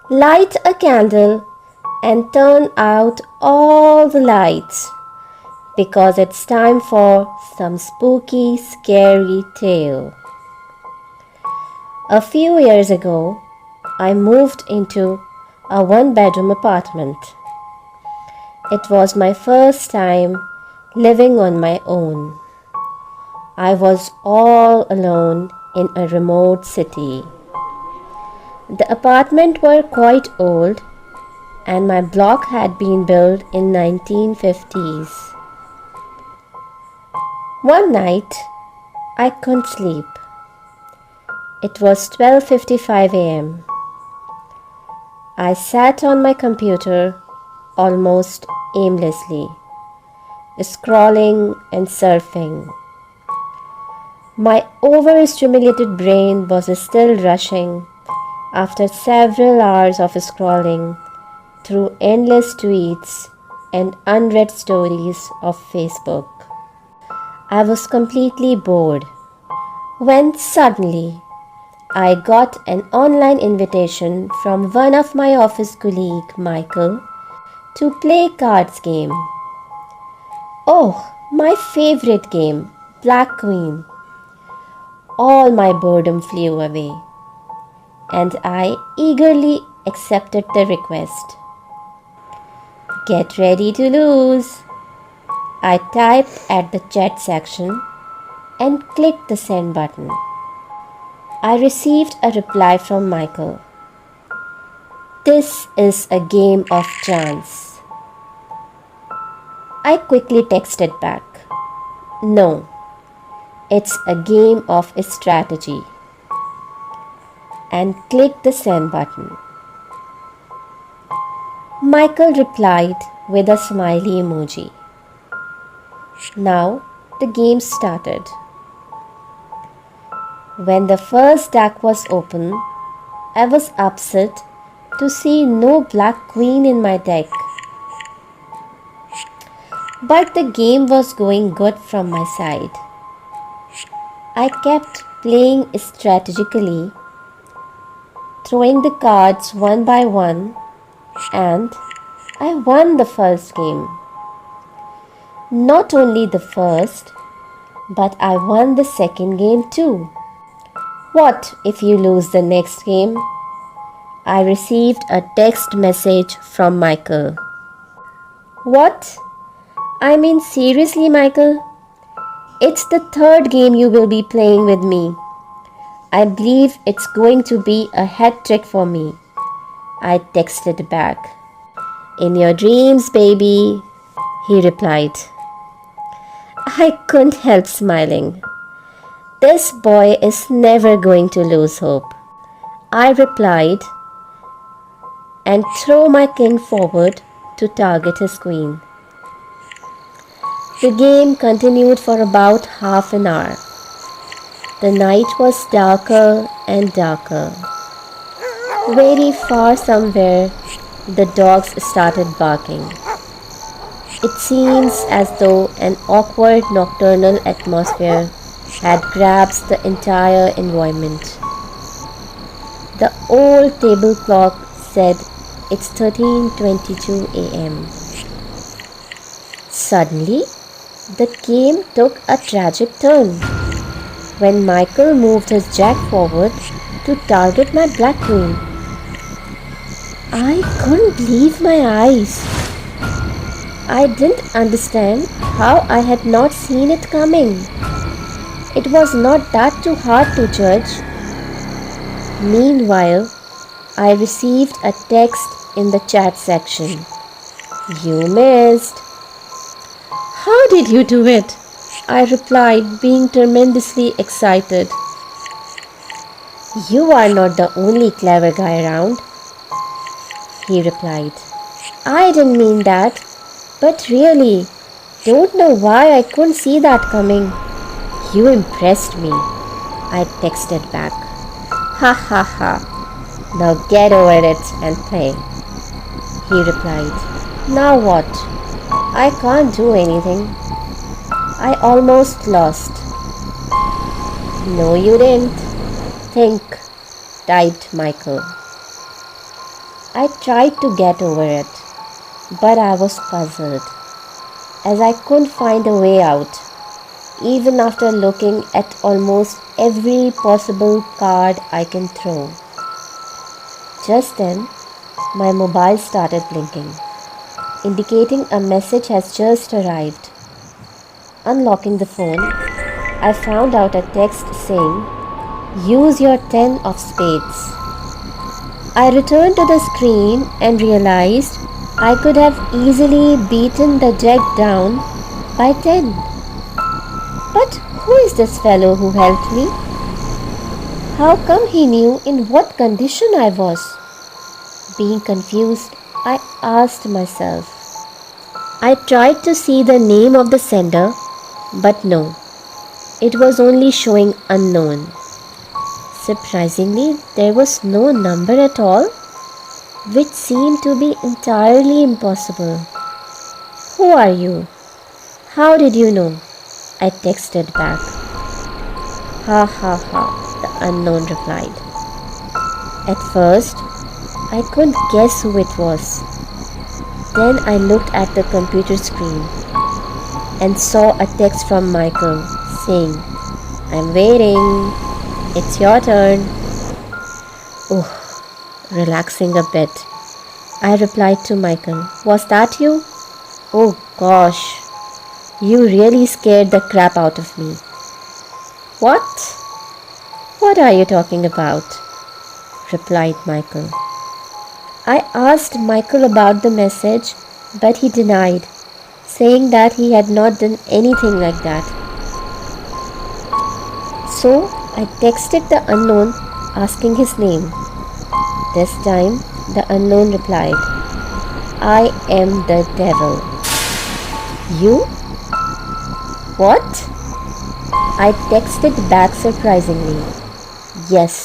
Light a candle and turn out all the lights because it's time for some spooky, scary tale. A few years ago, I moved into a one-bedroom apartment. It was my first time living on my own. I was all alone in a remote city. The apartment were quite old and my block had been built in 1950s. One night, I couldn't sleep. It was 12:55 a.m. I sat on my computer almost aimlessly, scrolling and surfing. My overstimulated brain was still rushing after several hours of scrolling through endless tweets and unread stories of Facebook. I was completely bored when suddenly I got an online invitation from one of my office colleague, Michael, to play cards game. Oh, my favorite game, Black Queen. All my boredom flew away, and I eagerly accepted the request. Get ready to lose. I typed at the chat section and clicked the send button. I received a reply from Michael. This is a game of chance. I quickly texted back. No, it's a game of strategy. And clicked the send button. Michael replied with a smiley emoji. Now the game started. When the first deck was open, I was upset to see no Black Queen in my deck. But the game was going good from my side. I kept playing strategically, throwing the cards one by one, and I won the first game. Not only the first, but I won the second game too. What if you lose the next game? I received a text message from Michael. What? I mean seriously, Michael? It's the third game you will be playing with me. I believe it's going to be a hat trick for me. I texted back. In your dreams, baby, he replied. I couldn't help smiling. This boy is never going to lose hope. I replied and threw my king forward to target his queen. The game continued for about half an hour. The night was darker and darker. Very far somewhere, the dogs started barking. It seems as though an awkward nocturnal atmosphere had grasped the entire environment. The old table clock said it's 13:22 a.m. Suddenly, the game took a tragic turn when Michael moved his jack forward to target my Black Queen. I couldn't believe my eyes. I didn't understand how I had not seen it coming. It was not that too hard to judge. Meanwhile, I received a text in the chat section. You missed. How did you do it? I replied, being tremendously excited. You are not the only clever guy around, he replied. I didn't mean that, but really, don't know why I couldn't see that coming. You impressed me, I texted back. Ha ha ha, now get over it and play, he replied. Now what? I can't do anything. I almost lost. No, you didn't. Think, typed Michael. I tried to get over it, but I was puzzled as I couldn't find a way out, even after looking at almost every possible card I can throw. Just then, my mobile started blinking, indicating a message has just arrived. Unlocking the phone, I found out a text saying, "Use your 10 of spades." I returned to the screen and realized I could have easily beaten the deck down by 10. But who is this fellow who helped me? How come he knew in what condition I was? Being confused, I asked myself. I tried to see the name of the sender, but no, it was only showing unknown. Surprisingly, there was no number at all, which seemed to be entirely impossible. "Who are you? How did you know?" I texted back. "Ha ha ha," the unknown replied. At first, I couldn't guess who it was. Then I looked at the computer screen and saw a text from Michael saying, "I'm waiting. It's your turn." Oh, relaxing a bit, I replied to Michael, "Was that you? Oh gosh, you really scared the crap out of me." "What? What are you talking about?" replied Michael. I asked Michael about the message, but he denied, saying that he had not done anything like that. So I texted the unknown asking his name. This time the unknown replied, "I am the devil." "You? What?" I texted back surprisingly. "Yes,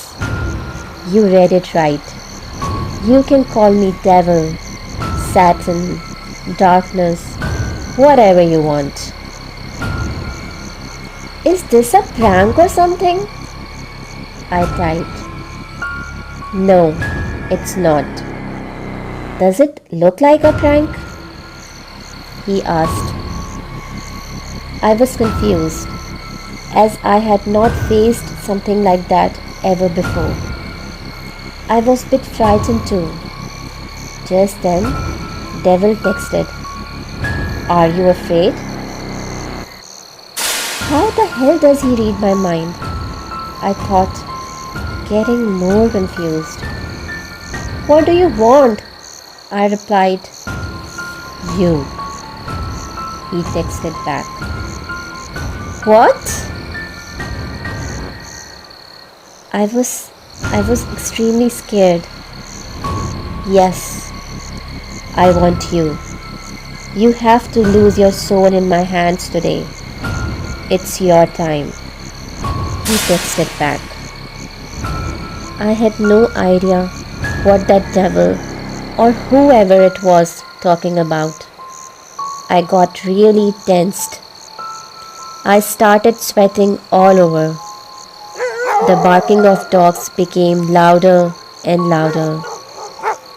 you read it right. You can call me devil, Satan, darkness, whatever you want." "Is this a prank or something?" I typed. "No, it's not. Does it look like a prank?" he asked. I was confused, as I had not faced something like that ever before. I was a bit frightened too. Just then, Devil texted, "Are you afraid?" How the hell does he read my mind? I thought, getting more confused. "What do you want?" I replied. "You," he texted back. "What?" I was extremely scared. "Yes, I want you. You have to lose your soul in my hands today. It's your time," he texted back. I had no idea what that devil or whoever it was talking about. I got really tensed. I started sweating all over. The barking of dogs became louder and louder.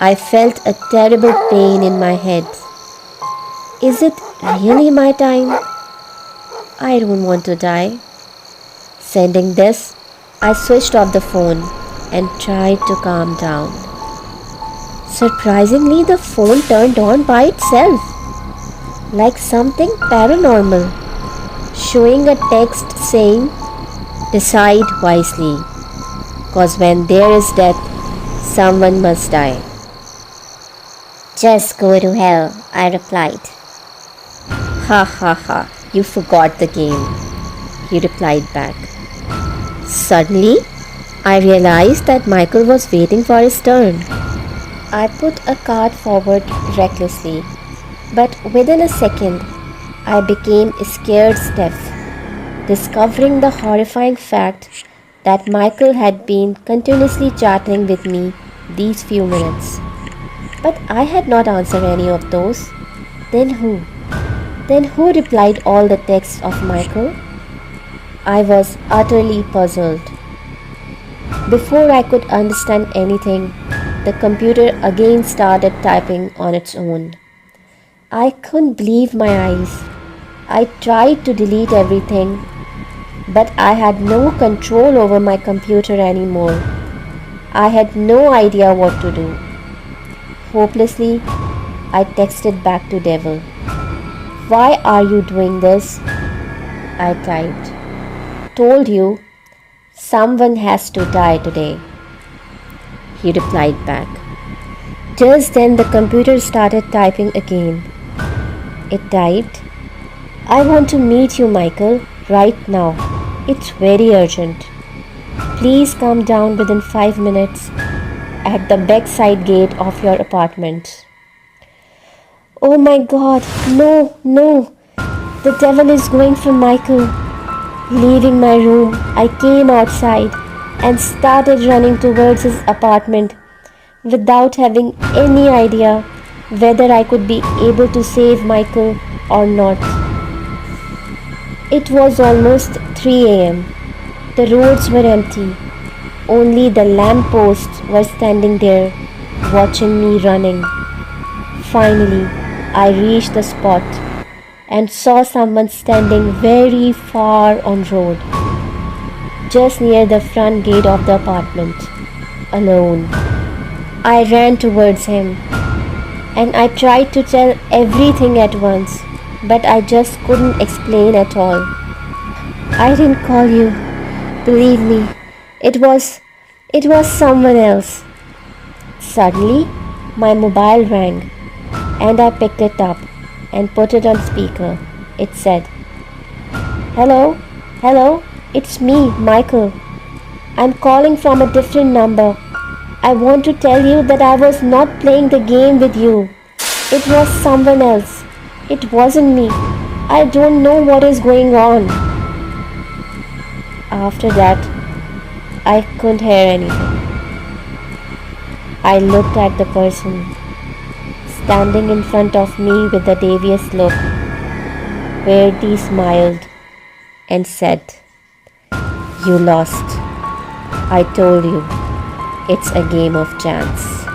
I felt a terrible pain in my head. Is it really my time? I don't want to die. Sending this, I switched off the phone and tried to calm down. Surprisingly, the phone turned on by itself, like something paranormal, showing a text saying, "Decide wisely, 'cause when there is death, someone must die." "Just go to hell," I replied. "Ha ha ha, you forgot the game," he replied back. Suddenly, I realized that Michael was waiting for his turn. I put a card forward recklessly, but within a second, I became scared stiff, discovering the horrifying fact that Michael had been continuously chatting with me these few minutes. But I had not answered any of those. Then who? Then who replied all the texts of Michael? I was utterly puzzled. Before I could understand anything, the computer again started typing on its own. I couldn't believe my eyes. I tried to delete everything, but I had no control over my computer anymore. I had no idea what to do. Hopelessly, I texted back to Devil. Why are you doing this? I typed. Told you, someone has to die today. He replied back. Just then the computer started typing again. It typed, I want to meet you, Michael, right now. It's very urgent. Please come down within 5 minutes at the backside gate of your apartment. Oh my God, no. The devil is going for Michael. Leaving my room, I came outside and started running towards his apartment without having any idea whether I could be able to save Michael or not. It was almost 3 a.m. The roads were empty. Only the lampposts were standing there watching me running. Finally, I reached the spot and saw someone standing very far on road, just near the front gate of the apartment, alone. I ran towards him and I tried to tell everything at once, but I just couldn't explain at all. I didn't call you. Believe me, it was someone else. Suddenly, my mobile rang and I picked it up and put it on speaker. It said, Hello, it's me, Michael. I'm calling from a different number. I want to tell you that I was not playing the game with you. It was someone else. It wasn't me. I don't know what is going on. After that, I couldn't hear anything. I looked at the person standing in front of me with a devious look, weirdly smiled and said, You lost. I told you, it's a game of chance.